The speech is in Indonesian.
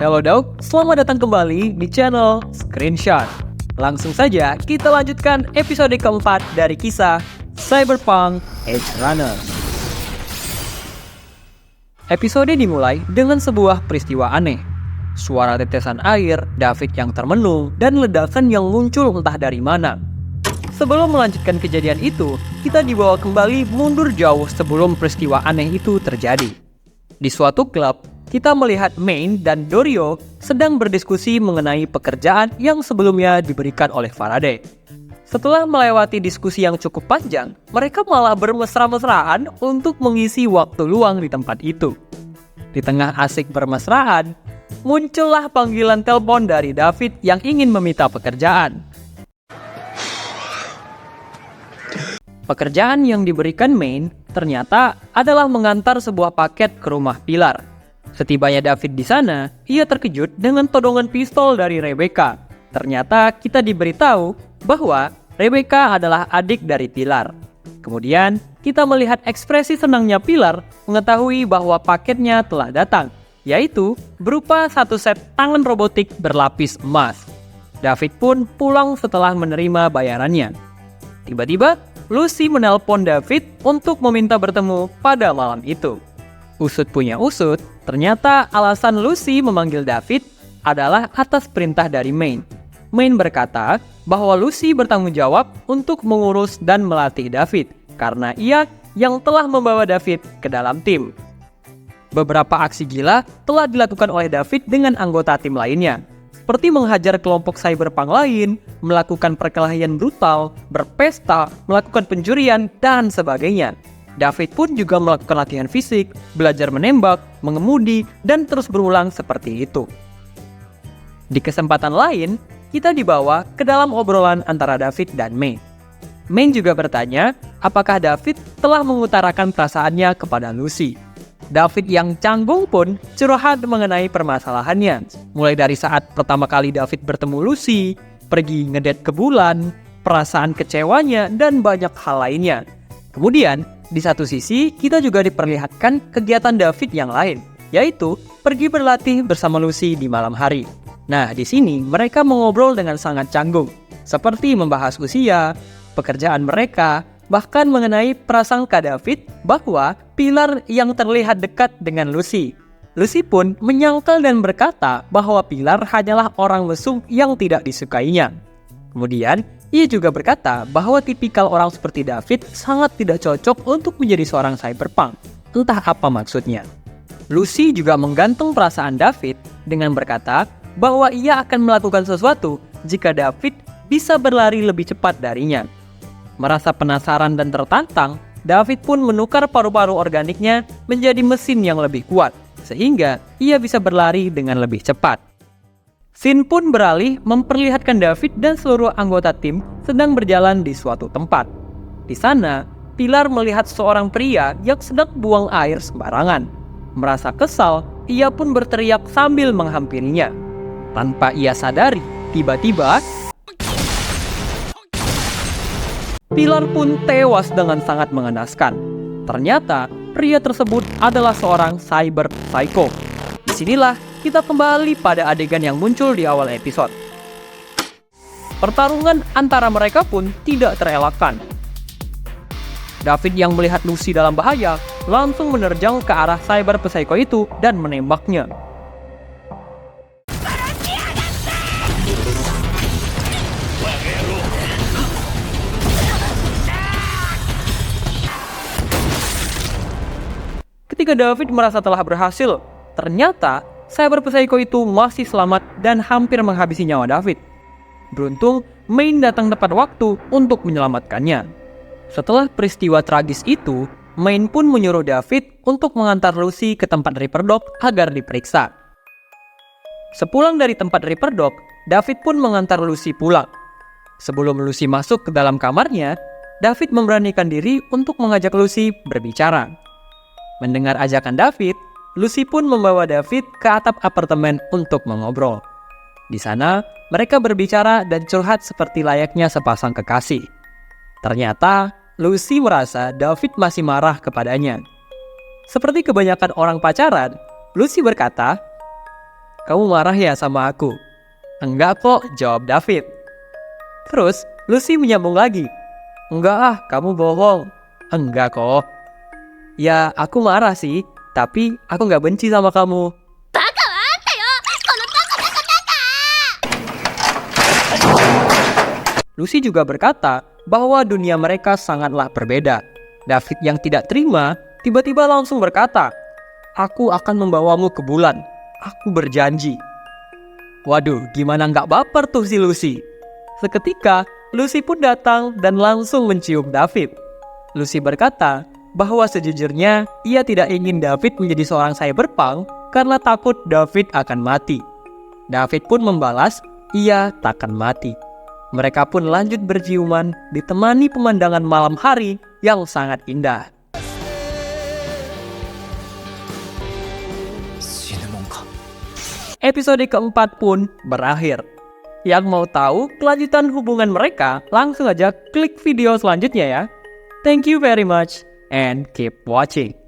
Halo Daud, selamat datang kembali di channel Screenshot. Langsung saja kita lanjutkan episode keempat dari kisah Cyberpunk Edgerunner. Episode dimulai dengan sebuah peristiwa aneh. Suara tetesan air, David yang termenung, dan ledakan yang muncul entah dari mana. Sebelum melanjutkan kejadian itu, kita dibawa kembali mundur jauh sebelum peristiwa aneh itu terjadi. Di suatu klub, kita melihat Main dan Dorio sedang berdiskusi mengenai pekerjaan yang sebelumnya diberikan oleh Faraday. Setelah melewati diskusi yang cukup panjang, mereka malah bermesra-mesraan untuk mengisi waktu luang di tempat itu. Di tengah asik bermesraan, muncullah panggilan telepon dari David yang ingin meminta pekerjaan. Pekerjaan yang diberikan Main ternyata adalah mengantar sebuah paket ke rumah Pilar. Setibanya David di sana, ia terkejut dengan todongan pistol dari Rebecca. Ternyata kita diberitahu bahwa Rebecca adalah adik dari Pilar. Kemudian, kita melihat ekspresi senangnya Pilar mengetahui bahwa paketnya telah datang, yaitu berupa satu set tangan robotik berlapis emas. David pun pulang setelah menerima bayarannya. Tiba-tiba, Lucy menelpon David untuk meminta bertemu pada malam itu. Usut punya usut, ternyata alasan Lucy memanggil David adalah atas perintah dari Main. Main berkata bahwa Lucy bertanggung jawab untuk mengurus dan melatih David karena ia yang telah membawa David ke dalam tim. Beberapa aksi gila telah dilakukan oleh David dengan anggota tim lainnya, seperti menghajar kelompok cyberpunk lain, melakukan perkelahian brutal, berpesta, melakukan pencurian, dan sebagainya. David pun juga melakukan latihan fisik, belajar menembak, mengemudi, dan terus berulang seperti itu. Di kesempatan lain, kita dibawa ke dalam obrolan antara David dan Main. Main juga bertanya apakah David telah mengutarakan perasaannya kepada Lucy. David yang canggung pun curhat mengenai permasalahannya, mulai dari saat pertama kali David bertemu Lucy, pergi ngedate ke bulan, perasaan kecewanya, dan banyak hal lainnya. Kemudian, di satu sisi kita juga diperlihatkan kegiatan David yang lain, yaitu pergi berlatih bersama Lucy di malam hari. Nah, di sini mereka mengobrol dengan sangat canggung, seperti membahas usia, pekerjaan mereka, bahkan mengenai prasangka David bahwa Pilar yang terlihat dekat dengan Lucy. Lucy pun menyangkal dan berkata bahwa Pilar hanyalah orang mesum yang tidak disukainya. Kemudian, ia juga berkata bahwa tipikal orang seperti David sangat tidak cocok untuk menjadi seorang cyberpunk. Entah apa maksudnya. Lucy juga menggantung perasaan David dengan berkata bahwa ia akan melakukan sesuatu jika David bisa berlari lebih cepat darinya. Merasa penasaran dan tertantang, David pun menukar paru-paru organiknya menjadi mesin yang lebih kuat, sehingga ia bisa berlari dengan lebih cepat. Scene pun beralih memperlihatkan David dan seluruh anggota tim sedang berjalan di suatu tempat. Di sana, Pilar melihat seorang pria yang sedang buang air sembarangan. Merasa kesal, ia pun berteriak sambil menghampirinya. Tanpa ia sadari, tiba-tiba Pilar pun tewas dengan sangat mengenaskan. Ternyata, pria tersebut adalah seorang cyber psycho. Disinilah kita kembali pada adegan yang muncul di awal episode. Pertarungan antara mereka pun tidak terelakkan. David yang melihat Lucy dalam bahaya langsung menerjang ke arah cyber psycho itu dan menembaknya. Ketika David merasa telah berhasil, ternyata cyber psycho itu masih selamat dan hampir menghabisi nyawa David. Beruntung, Main datang tepat waktu untuk menyelamatkannya. Setelah peristiwa tragis itu, Main pun menyuruh David untuk mengantar Lucy ke tempat Reaper Dog agar diperiksa. Sepulang dari tempat Reaper Dog, David pun mengantar Lucy pulang. Sebelum Lucy masuk ke dalam kamarnya, David memberanikan diri untuk mengajak Lucy berbicara. Mendengar ajakan David, Lucy pun membawa David ke atap apartemen untuk mengobrol. Di sana, mereka berbicara dan curhat seperti layaknya sepasang kekasih. Ternyata, Lucy merasa David masih marah kepadanya. Seperti kebanyakan orang pacaran, Lucy berkata, kamu marah ya sama aku?" "Enggak kok," jawab David. Terus Lucy menyambung lagi, "Enggak ah, kamu bohong." "Enggak kok." "Ya, aku marah sih, tapi aku nggak benci sama kamu." Lucy juga berkata bahwa dunia mereka sangatlah berbeda. David yang tidak terima tiba-tiba langsung berkata, "Aku akan membawamu ke bulan. Aku berjanji." Waduh, gimana nggak baper tuh si Lucy? Seketika, Lucy pun datang dan langsung mencium David. Lucy berkata bahwa sejujurnya ia tidak ingin David menjadi seorang cyberpunk karena takut David akan mati. David pun membalas, ia takkan mati. Mereka pun lanjut berciuman ditemani pemandangan malam hari yang sangat indah. Episode keempat pun berakhir. Yang mau tahu kelanjutan hubungan mereka, langsung aja klik video selanjutnya ya. Thank you very much and keep watching.